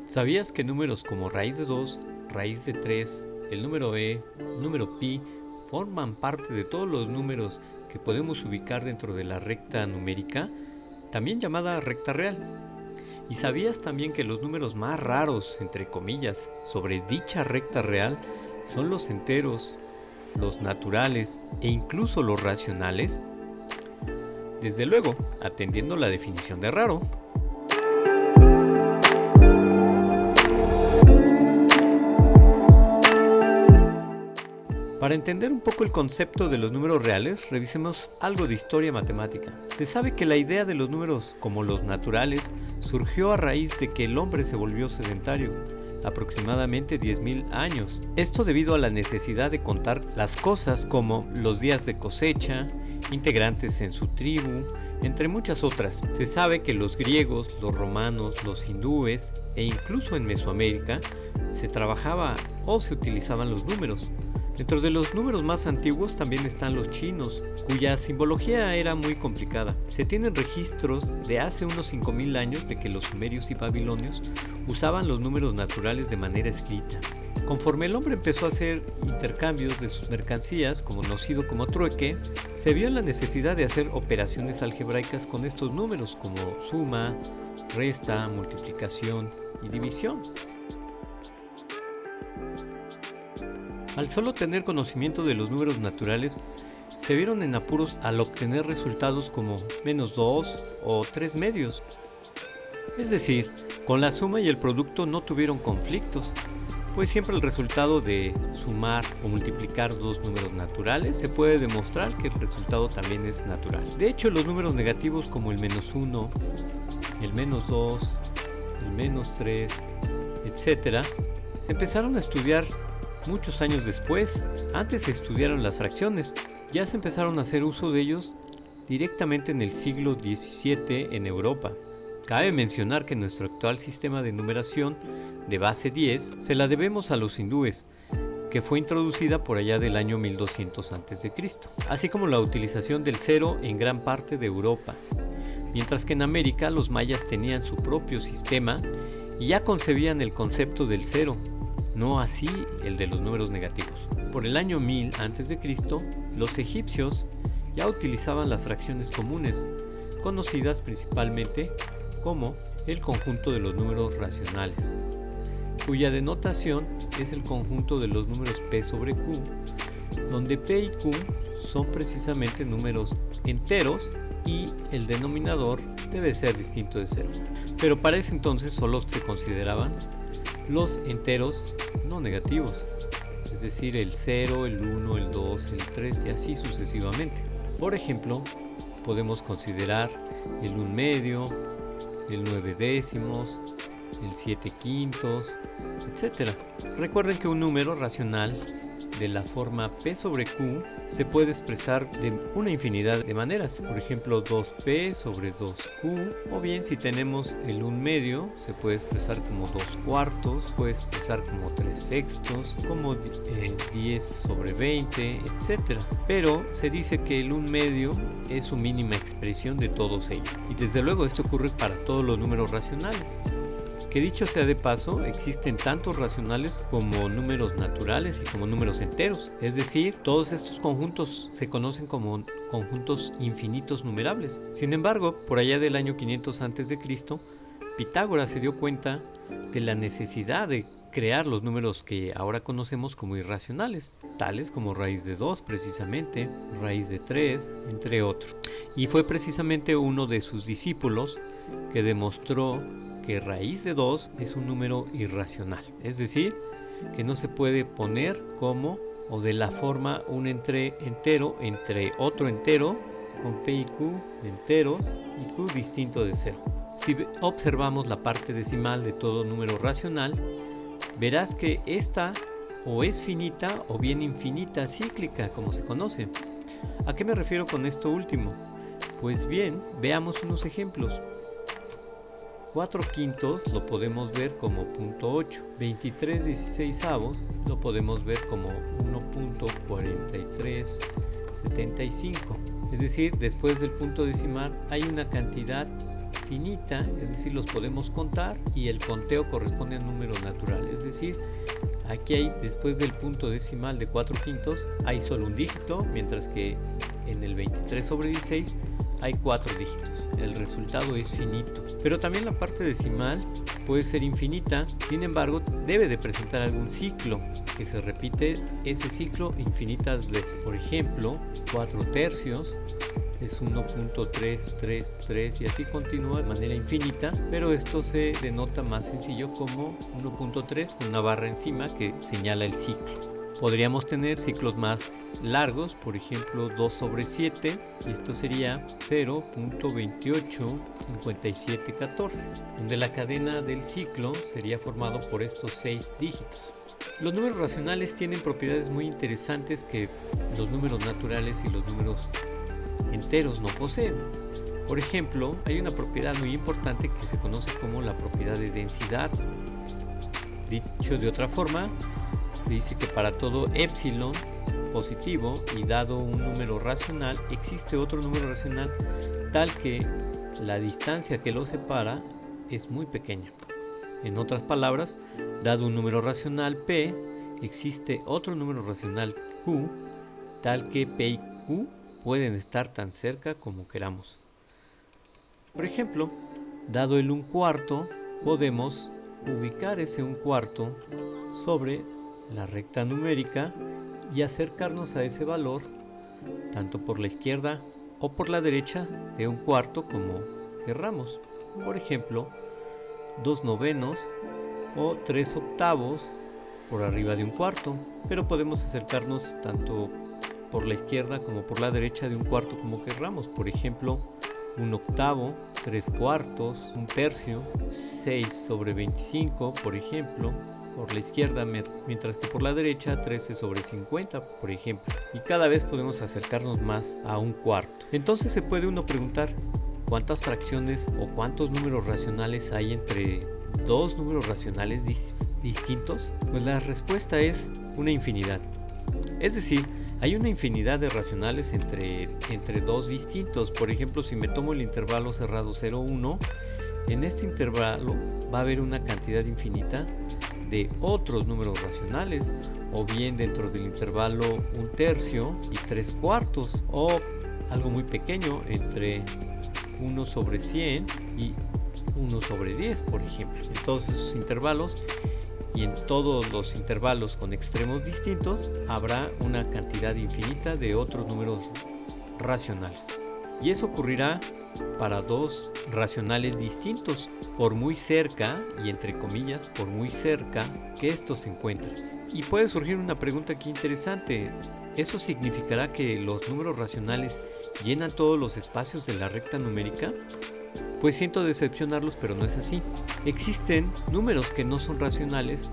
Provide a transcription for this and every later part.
¿Sabías que números como raíz de 2, raíz de 3, el número número pi, forman parte de todos los números que podemos ubicar dentro de la recta numérica, también llamada recta real? ¿Y sabías también que los números más raros, entre comillas, sobre dicha recta real son los enteros, los naturales e incluso los racionales? Desde luego, atendiendo la definición de raro. Para entender un poco el concepto de los números reales, revisemos algo de historia matemática. Se sabe que la idea de los números como los naturales surgió a raíz de que el hombre se volvió sedentario, aproximadamente 10.000 años. Esto debido a la necesidad de contar las cosas como los días de cosecha, integrantes en su tribu, entre muchas otras. Se sabe que los griegos, los romanos, los hindúes e incluso en Mesoamérica se trabajaba o se utilizaban los números. Dentro de los números más antiguos también están los chinos, cuya simbología era muy complicada. Se tienen registros de hace unos 5.000 años de que los sumerios y babilonios usaban los números naturales de manera escrita. Conforme el hombre empezó a hacer intercambios de sus mercancías, conocido como trueque, se vio en la necesidad de hacer operaciones algebraicas con estos números como suma, resta, multiplicación y división. Al solo tener conocimiento de los números naturales, se vieron en apuros al obtener resultados como -2 o 3 medios. Es decir, con la suma y el producto no tuvieron conflictos, pues siempre el resultado de sumar o multiplicar dos números naturales se puede demostrar que el resultado también es natural. De hecho, los números negativos como el -1, el -2, el -3, etc., se empezaron a estudiar muchos años después. Antes se estudiaron las fracciones, ya se empezaron a hacer uso de ellos directamente en el siglo XVII en Europa. Cabe mencionar que nuestro actual sistema de numeración de base 10 se la debemos a los hindúes, que fue introducida por allá del año 1200 a.C., así como la utilización del cero en gran parte de Europa, mientras que en América los mayas tenían su propio sistema y ya concebían el concepto del cero, no así el de los números negativos. Por el año 1000 a.C., los egipcios ya utilizaban las fracciones comunes, conocidas principalmente como el conjunto de los números racionales, cuya denotación es el conjunto de los números p sobre q, donde p y q son precisamente números enteros y el denominador debe ser distinto de 0. Pero para ese entonces solo se consideraban los enteros no negativos, es decir, el 0, el 1, el 2, el 3 y así sucesivamente. Por ejemplo, podemos considerar el 1 medio, el 9 décimos, el 7 quintos, etc. Recuerden que un número racional de la forma p sobre q se puede expresar de una infinidad de maneras. Por ejemplo, 2p sobre 2q, o bien si tenemos el 1 medio se puede expresar como 2 cuartos, puede expresar como 3 sextos, como 10 sobre 20, etc. Pero se dice que el 1 medio es su mínima expresión de todos ellos, y desde luego esto ocurre para todos los números racionales. Que dicho sea de paso, existen tantos racionales como números naturales y como números enteros. Es decir, todos estos conjuntos se conocen como conjuntos infinitos numerables. Sin embargo, por allá del año 500 a.C., Pitágoras se dio cuenta de la necesidad de crear los números que ahora conocemos como irracionales, tales como raíz de 2 precisamente, raíz de 3, entre otros. Y fue precisamente uno de sus discípulos que demostró que raíz de 2 es un número irracional, es decir, que no se puede poner como o de la forma un entero entre otro entero con p y q enteros y q distinto de 0. Si observamos la parte decimal de todo número racional, verás que esta o es finita o bien infinita cíclica, como se conoce. ¿A qué me refiero con esto último? Pues bien, veamos unos ejemplos. 4 quintos lo podemos ver como 0.8, 23 16avos lo podemos ver como 1.4375. Es decir, después del punto decimal hay una cantidad infinita, es decir, los podemos contar y el conteo corresponde a un número natural, es decir, aquí hay, después del punto decimal de 4/5, hay solo un dígito, mientras que en el 23/16 hay 4 dígitos. El resultado es finito. Pero también la parte decimal puede ser infinita, sin embargo, debe de presentar algún ciclo, que se repite ese ciclo infinitas veces. Por ejemplo, 4/3 es 1.333 y así continúa de manera infinita, pero esto se denota más sencillo como 1.3 con una barra encima que señala el ciclo. Podríamos tener ciclos más largos, por ejemplo 2/7, y esto sería 0.285714, donde la cadena del ciclo sería formado por estos 6 dígitos. Los números racionales tienen propiedades muy interesantes que los números naturales y los números enteros no poseen. Por ejemplo, hay una propiedad muy importante que se conoce como la propiedad de densidad. Dicho de otra forma, se dice que para todo epsilon positivo y dado un número racional, existe otro número racional tal que la distancia que lo separa es muy pequeña. En otras palabras, dado un número racional P, existe otro número racional Q, tal que P y Q pueden estar tan cerca como queramos. Por ejemplo, dado el 1/4, podemos ubicar ese 1/4 sobre la recta numérica y acercarnos a ese valor tanto por la izquierda o por la derecha de 1/4 como querramos. Por ejemplo, 2/9 o 3/8 por arriba de 1/4, pero podemos acercarnos tanto por la izquierda como por la derecha de 1/4 como querramos. Por ejemplo, 1/8, 3/4, 1/3, 6/25, por ejemplo, por la izquierda, mientras que por la derecha 13/50, por ejemplo. Y cada vez podemos acercarnos más a 1/4. Entonces se puede uno preguntar, ¿cuántas fracciones o cuántos números racionales hay entre dos números racionales distintos? Pues la respuesta es una infinidad. Es decir, hay una infinidad de racionales entre dos distintos. Por ejemplo, si me tomo el intervalo cerrado 0, 1, en este intervalo va a haber una cantidad infinita de otros números racionales, o bien dentro del intervalo 1/3 y 3/4, o algo muy pequeño entre 1/100 y 1/10, por ejemplo. En todos esos intervalos y en todos los intervalos con extremos distintos habrá una cantidad infinita de otros números racionales. Y eso ocurrirá para dos racionales distintos, por muy cerca, y entre comillas, por muy cerca que estos se encuentren. Y puede surgir una pregunta aquí interesante. ¿Eso significará que los números racionales llenan todos los espacios de la recta numérica? Pues siento decepcionarlos, pero no es así. Existen números que no son racionales,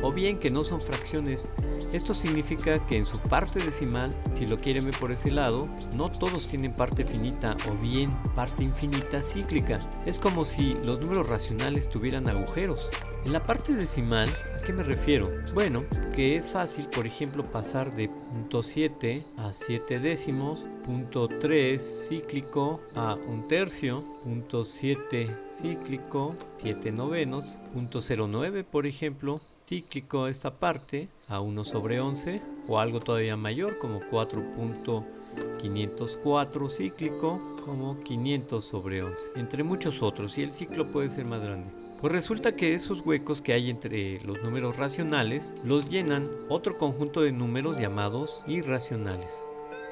o bien que no son fracciones. Esto significa que en su parte decimal, si lo quieren ver por ese lado, no todos tienen parte finita o bien parte infinita cíclica. Es como si los números racionales tuvieran agujeros. En la parte decimal, ¿a qué me refiero? Bueno, que es fácil, por ejemplo, pasar de 0.7 a 7 décimos, 0.3 cíclico a 1/3, 0.7 cíclico, 7 novenos, 0.09, por ejemplo, cíclico esta parte a 1/11, o algo todavía mayor como 4.504 cíclico, como 500/11, entre muchos otros, y el ciclo puede ser más grande. Pues resulta que esos huecos que hay entre los números racionales los llenan otro conjunto de números llamados irracionales,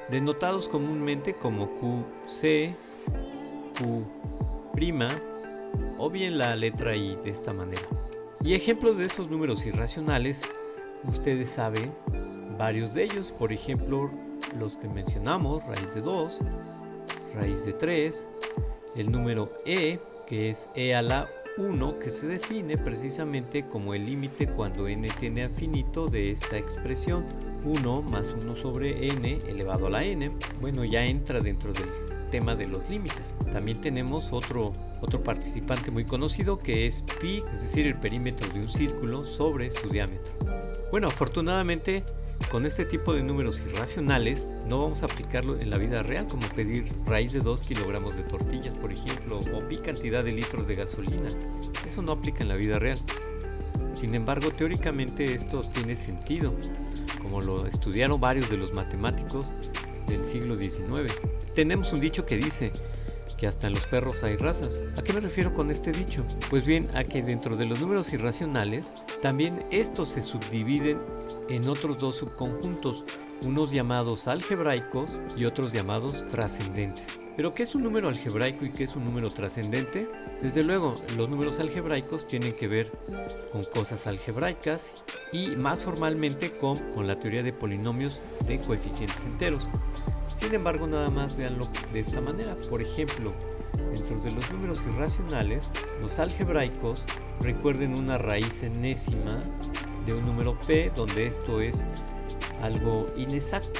denotados comúnmente como QC, Q', o bien la letra I de esta manera. Y ejemplos de esos números irracionales, ustedes saben varios de ellos, por ejemplo, los que mencionamos: raíz de 2, raíz de 3, el número e, que es e a la 1, que se define precisamente como el límite cuando n tiende a finito de esta expresión, 1 más 1 sobre n elevado a la n. Bueno, ya entra dentro del tema de los límites. También tenemos otro participante muy conocido, que es pi, es decir, el perímetro de un círculo sobre su diámetro. Bueno, afortunadamente con este tipo de números irracionales no vamos a aplicarlo en la vida real, como pedir raíz de 2 kilogramos de tortillas, por ejemplo, o pi cantidad de litros de gasolina. Eso no aplica en la vida real. Sin embargo, teóricamente esto tiene sentido, como lo estudiaron varios de los matemáticos del siglo XIX. Tenemos un dicho que dice que hasta en los perros hay razas. ¿A qué me refiero con este dicho? Pues bien, a que dentro de los números irracionales, también estos se subdividen en otros dos subconjuntos, unos llamados algebraicos y otros llamados trascendentes. ¿Pero qué es un número algebraico y qué es un número trascendente? Desde luego, los números algebraicos tienen que ver con cosas algebraicas y más formalmente con la teoría de polinomios de coeficientes enteros. Sin embargo, nada más véanlo de esta manera. Por ejemplo, dentro de los números irracionales, los algebraicos recuerden una raíz enésima de un número p, donde esto es algo inexacto.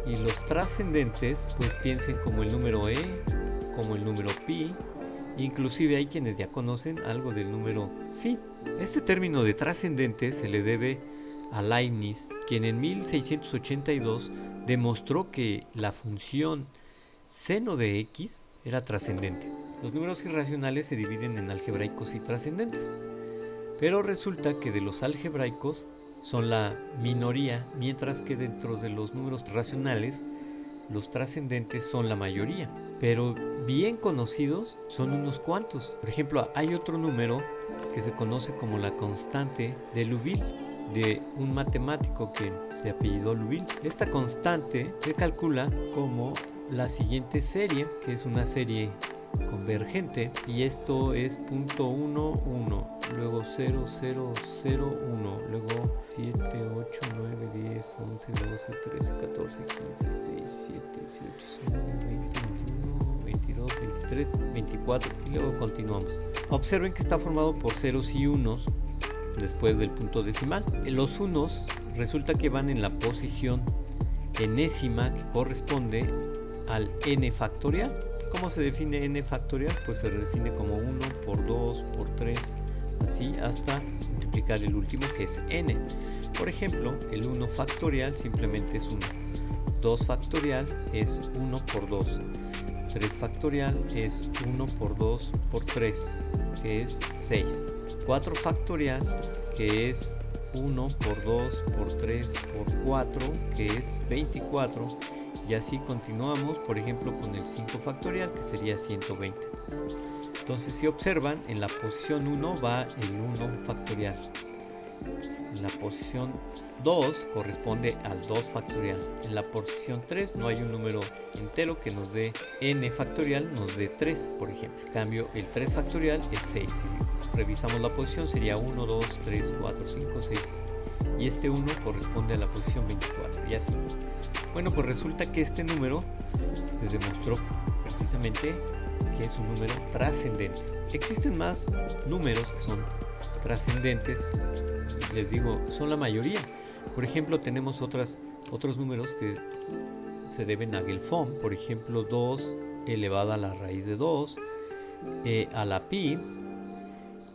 Y los trascendentes, pues piensen como el número e, como el número pi, inclusive hay quienes ya conocen algo del número phi. Este término de trascendente se le debe a Leibniz, quien en 1682 demostró que la función seno de x era trascendente. Los números irracionales se dividen en algebraicos y trascendentes, pero resulta que de los algebraicos son la minoría, mientras que dentro de los números racionales los trascendentes son la mayoría, pero bien conocidos son unos cuantos. Por ejemplo, hay otro número que se conoce como la constante de Liouville, de un matemático que se apellidó Liouville. Esta constante se calcula como la siguiente serie, que es una serie convergente, y esto es 0.11, luego 0, 0, 0, 1, luego 7, 8, 9, 10, 11, 12, 13, 14, 15, 16, 17, 18, 19, 20, 21, 22, 23, 24 y luego continuamos. Observen que está formado por ceros y unos después del punto decimal. Los unos resulta que van en la posición enésima, que corresponde al n factorial. ¿Cómo se define n factorial? Pues se define como 1 por 2 por 3, así hasta multiplicar el último, que es n. Por ejemplo, el 1 factorial simplemente es 1, 2 factorial es 1 por 2, 3 factorial es 1 por 2 por 3, que es 6, 4 factorial, que es 1 por 2 por 3 por 4, que es 24, y así continuamos, por ejemplo, con el 5 factorial, que sería 120. Entonces, si observan, en la posición 1 va el 1 factorial. En la posición 2 corresponde al 2 factorial. En la posición 3 no hay un número entero que nos dé n factorial, nos dé 3, por ejemplo. En cambio, el 3 factorial es 6. Si revisamos la posición, sería 1, 2, 3, 4, 5, 6. Y este 1 corresponde a la posición 24, y así. Bueno, pues resulta que este número se demostró precisamente que es un número trascendente. Existen más números que son trascendentes, les digo, son la mayoría. Por ejemplo, tenemos otros números que se deben a Gelfond, por ejemplo, 2 elevado a la raíz de 2, a la pi,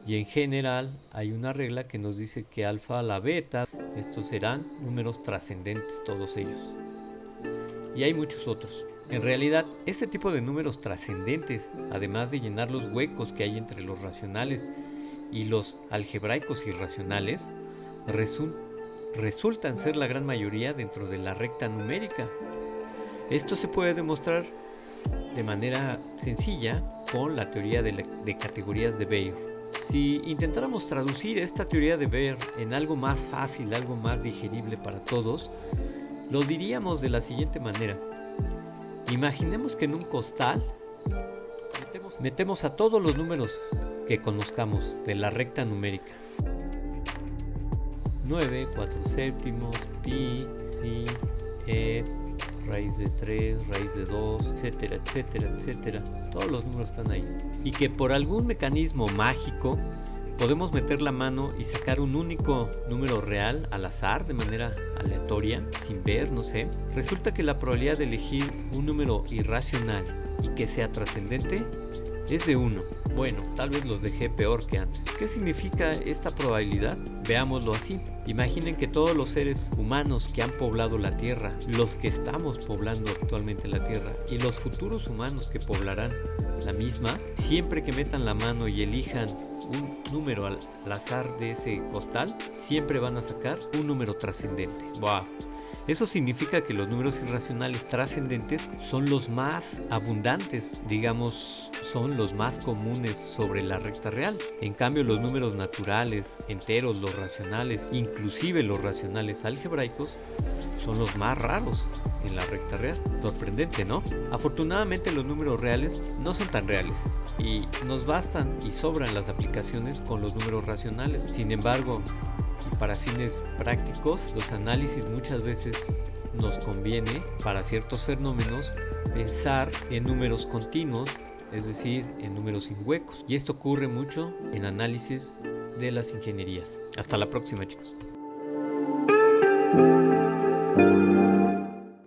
y en general hay una regla que nos dice que alfa a la beta, estos serán números trascendentes todos ellos. Y hay muchos otros. En realidad, este tipo de números trascendentes, además de llenar los huecos que hay entre los racionales y los algebraicos irracionales, resultan ser la gran mayoría dentro de la recta numérica. Esto se puede demostrar de manera sencilla con la teoría de categorías de Baire. Si intentáramos traducir esta teoría de Baire en algo más fácil, algo más digerible para todos, lo diríamos de la siguiente manera. Imaginemos que en un costal metemos a todos los números que conozcamos de la recta numérica. 9, 4 séptimos, pi, raíz de 3, raíz de 2, etcétera, etcétera, etcétera. Todos los números están ahí. Y que por algún mecanismo mágico podemos meter la mano y sacar un único número real al azar, de manera aleatoria, sin ver, no sé. Resulta que la probabilidad de elegir un número irracional y que sea trascendente es de 1. Bueno, tal vez los dejé peor que antes. ¿Qué significa esta probabilidad? Veámoslo así. Imaginen que todos los seres humanos que han poblado la Tierra, los que estamos poblando actualmente la Tierra y los futuros humanos que poblarán la misma, siempre que metan la mano y elijan un número al azar de ese costal, siempre van a sacar un número trascendente. ¡Wow! Eso significa que los números irracionales trascendentes son los más abundantes, digamos, son los más comunes sobre la recta real. En cambio, los números naturales, enteros, los racionales, inclusive los racionales algebraicos, son los más raros en la recta real. Sorprendente, ¿no? Afortunadamente los números reales no son tan reales y nos bastan y sobran las aplicaciones con los números racionales. Sin embargo, para fines prácticos, los análisis muchas veces nos conviene, para ciertos fenómenos, pensar en números continuos, es decir, en números sin huecos. Y esto ocurre mucho en análisis de las ingenierías. Hasta la próxima, chicos.